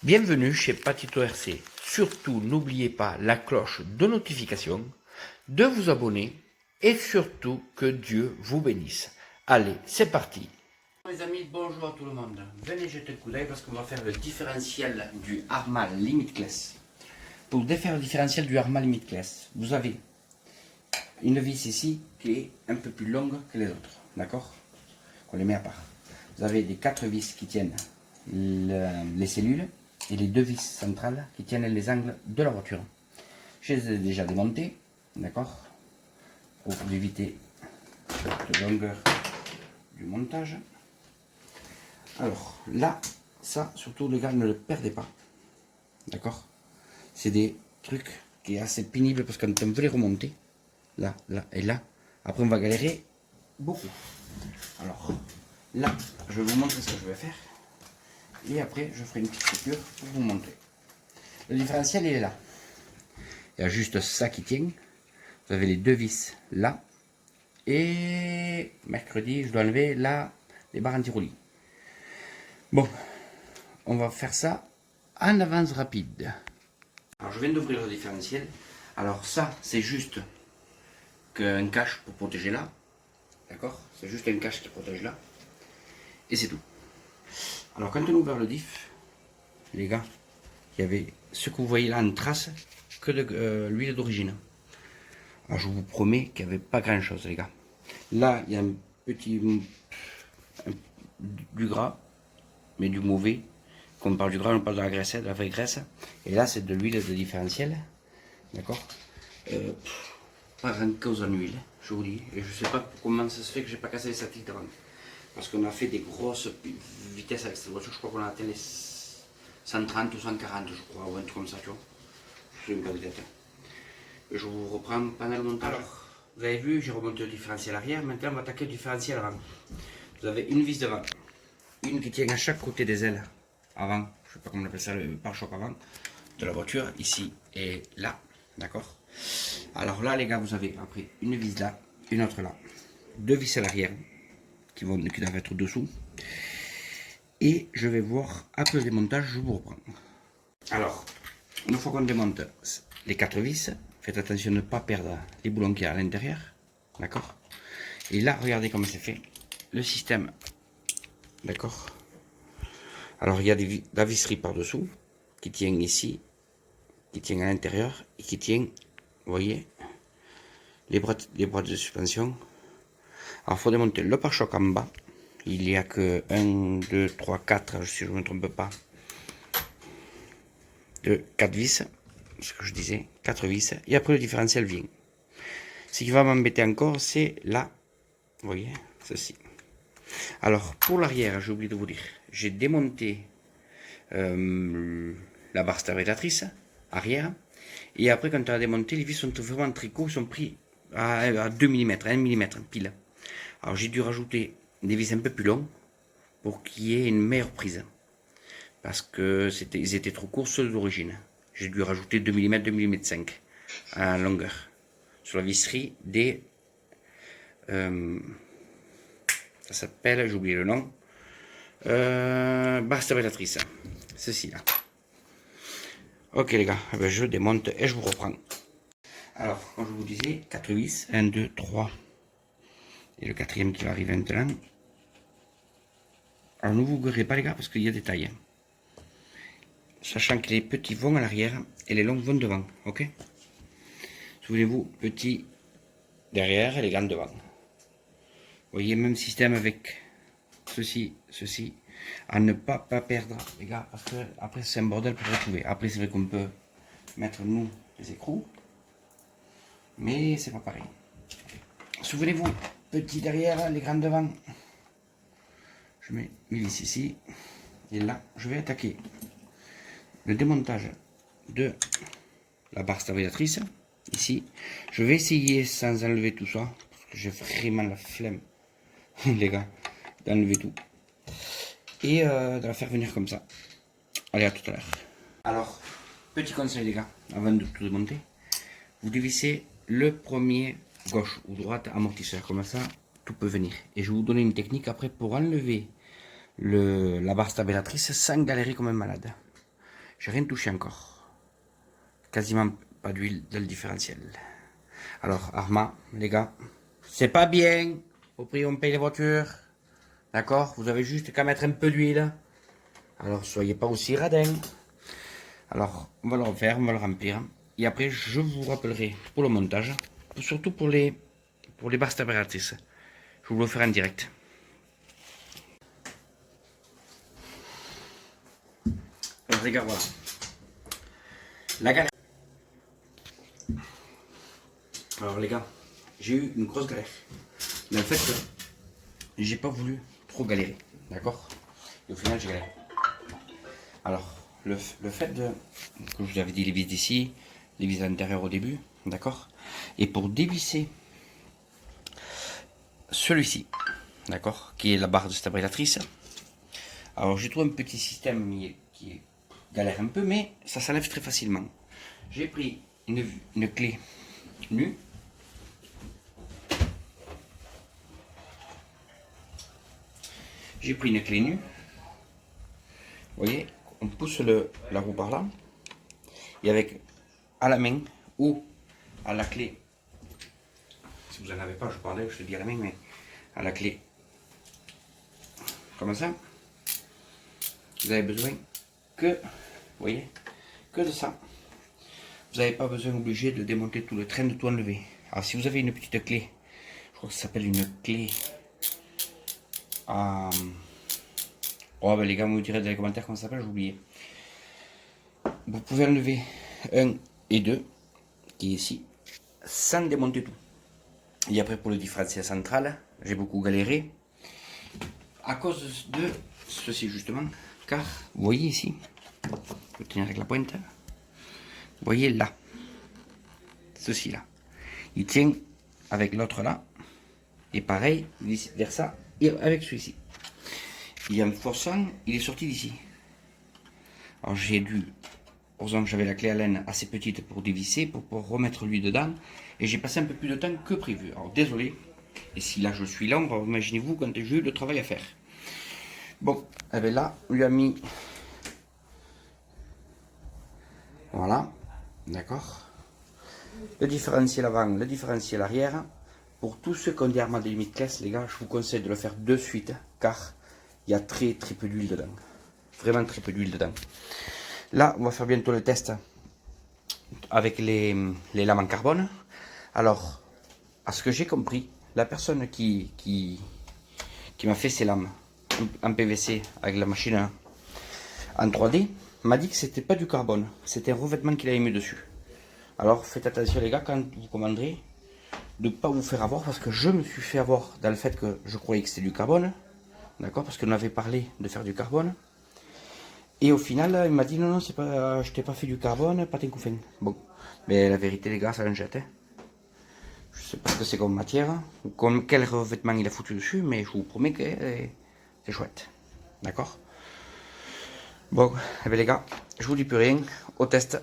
Bienvenue chez Patito RC. Surtout, n'oubliez pas la cloche de notification, de vous abonner et surtout que Dieu vous bénisse. Allez, c'est parti. Les amis, bonjour à tout le monde. Venez jeter le coup d'œil parce qu'on va faire le différentiel du Armal Limitless. Pour défaire le différentiel du Armal Limitless, vous avez une vis ici qui est un peu plus longue que les autres, d'accord? On les met à part. Vous avez les 4 vis qui tiennent les cellules et les 2 vis centrales qui tiennent les angles de la voiture. Je les ai déjà démontés, d'accord, pour éviter cette longueur du montage. Alors là, ça surtout les gars, ne le perdez pas, d'accord. C'est des trucs qui est assez pénible parce qu'on veut les remonter, là, là et là. Après on va galérer beaucoup. Alors là, je vais vous montrer ce que je vais faire. Et après, je ferai une petite coupure pour vous montrer. Le différentiel, il est là. Il y a juste ça qui tient. Vous avez les 2 vis là. Et mercredi, je dois enlever là les barres anti-roulis. Bon, on va faire ça en avance rapide. Alors, je viens d'ouvrir le différentiel. Alors ça, c'est juste un cache pour protéger là. D'accord? C'est juste un cache qui protège là. Et c'est tout. Alors quand on ouvre le diff, les gars, il y avait ce que vous voyez là en trace que de l'huile d'origine. Alors je vous promets qu'il n'y avait pas grand chose, les gars. Là, il y a un petit du gras, mais du mauvais. Quand on parle du gras, on parle de la graisse, de la vraie graisse. Et là, c'est de l'huile de différentiel. D'accord, pas grand cause en huile, je vous dis. Et je sais pas comment ça se fait que j'ai pas cassé les statiques d'avant. Parce qu'on a fait des grosses vitesses avec cette voiture, je crois qu'on a atteint les 130 ou 140, je crois, ou un truc comme ça, tu vois. Je ne sais pas de tête. Je vous reprends pendant le montage. Alors, vous avez vu, j'ai remonté le différentiel arrière, maintenant on va attaquer le différentiel avant. Vous avez une vis devant, une qui tient à chaque côté des ailes avant, je sais pas comment on appelle ça, le pare-choc avant de la voiture, ici et là, d'accord. Alors là, les gars, vous avez après une vis là, une autre là, 2 vis à l'arrière qui doivent être dessous. Et je vais voir, après le démontage, je vous reprends. Alors, une fois qu'on démonte les 4 vis, faites attention de ne pas perdre les boulons qu'il y a à l'intérieur. D'accord. Et là, regardez comment c'est fait. Le système. D'accord. Alors, il y a la visserie par-dessous, qui tient ici, qui tient à l'intérieur, et qui tient, vous voyez, les bras de suspension. Alors, il faut démonter le pare-choc en bas. Il n'y a que 1, 2, 3, 4, si je ne me trompe pas, de 4 vis, ce que je disais, 4 vis, et après le différentiel vient. Ce qui va m'embêter encore, c'est là, vous voyez, ceci. Alors, pour l'arrière, j'ai oublié de vous dire, j'ai démonté la barre stabilisatrice arrière, et après, quand on a démonté, les vis sont vraiment très courts, sont pris à 2 mm, 1 mm pile. Alors, j'ai dû rajouter des vis un peu plus longs pour qu'il y ait une meilleure prise. Parce que ils étaient trop courts ceux d'origine. J'ai dû rajouter 2 mm, 2 mm 5 en longueur. Sur la visserie des... ça s'appelle, j'ai oublié le nom, barre stabilisatrice. Ceci là. Ok les gars, ben je démonte et je vous reprends. Alors, comme je vous disais, 4 vis, 1, 2, 3. Et le quatrième qui va arriver maintenant. Alors ne vous gourrez pas les gars parce qu'il y a des tailles. Sachant que les petits vont à l'arrière et les longs vont devant, ok. Souvenez-vous, petits derrière et les grands devant. Vous voyez, même système avec ceci, ceci, à ne pas perdre les gars, parce que après c'est un bordel pour retrouver. Après c'est vrai qu'on peut mettre nous les écrous, mais c'est pas pareil. Souvenez-vous, petit derrière, les grands devant. Je mets mes vis ici, et là je vais attaquer le démontage de la barre stabilisatrice, ici. Je vais essayer sans enlever tout ça, parce que j'ai vraiment la flemme, les gars, d'enlever tout. Et de la faire venir comme ça. Allez, à tout à l'heure. Alors, petit conseil les gars, avant de tout démonter, vous dévissez le premier gauche ou droite amortisseur, comme ça, tout peut venir. Et je vais vous donner une technique après pour enlever la barre stabilisatrice sans galérer comme un malade. J'ai rien touché encore. Quasiment pas d'huile dans le différentiel. Alors, Arma, les gars, c'est pas bien. Au prix où on paye les voitures. D'accord? Vous avez juste qu'à mettre un peu d'huile. Alors, soyez pas aussi radin. Alors, on va le refaire, on va le remplir. Et après, je vous rappellerai pour le montage. Surtout pour les barres stabilisatrices. Je vous le ferai en direct. Alors, les gars, voilà. La galère. Alors, les gars, j'ai eu une grosse galère. Mais en fait, j'ai pas voulu trop galérer. D'accord? Et au final, j'ai galéré. Alors, le fait de, comme je vous avais dit, les vis d'ici, les vis intérieures au début, d'accord? Et pour dévisser celui-ci, d'accord, qui est la barre de stabilisatrice, alors j'ai trouvé un petit système qui galère un peu, mais ça s'enlève très facilement. J'ai pris une clé nue. J'ai pris une clé nue. Vous voyez, on pousse la roue par là. Et avec à la main ou à la clé, si vous n'en avez pas, je parlais, je te dis à la main, mais à la clé, comme ça, vous avez besoin que, vous voyez, que de ça. Vous n'avez pas besoin obligé de démonter tout le train, de tout enlever. Alors si vous avez une petite clé, je crois que ça s'appelle une clé à... Oh ben les gars, vous me direz dans les commentaires comment ça s'appelle, j'ai oublié. Vous pouvez enlever 1 et 2, qui est ici, sans démonter tout. Et après pour le différentiel central, j'ai beaucoup galéré. À cause de ceci justement, car vous voyez ici, je vais tenir avec la pointe, vous voyez là, ceci là, il tient avec l'autre là, et pareil, vice versa, et avec celui-ci. Et en forçant, il est sorti d'ici. Alors j'ai dû, heureusement que j'avais la clé à laine assez petite pour dévisser, pour pouvoir remettre lui dedans, et j'ai passé un peu plus de temps que prévu. Alors désolé, et si là je suis lent, imaginez-vous quand j'ai eu le travail à faire. Bon, et bien là, on lui a mis, voilà, d'accord, le différentiel avant, le différentiel arrière. Pour tous ceux qui ont des armes de limite classe, les gars, je vous conseille de le faire de suite, car il y a très peu d'huile dedans. Vraiment très peu d'huile dedans. Là, on va faire bientôt le test avec les lames en carbone. Alors, à ce que j'ai compris, la personne qui m'a fait ces lames en PVC avec la machine en 3D m'a dit que c'était pas du carbone, c'était un revêtement qu'il avait mis dessus. Alors faites attention les gars quand vous commanderez, de ne pas vous faire avoir, parce que je me suis fait avoir dans le fait que je croyais que c'était du carbone, d'accord, parce qu'on avait parlé de faire du carbone. Et au final, il m'a dit non, c'est pas, je t'ai pas fait du carbone, pas tes couffins. Bon, mais la vérité les gars, ça en jette. Hein. Je sais pas ce que c'est comme matière, ou comme quel revêtement il a foutu dessus, mais je vous promets que c'est chouette. D'accord. Bon, eh bien les gars, je vous dis plus rien, au test.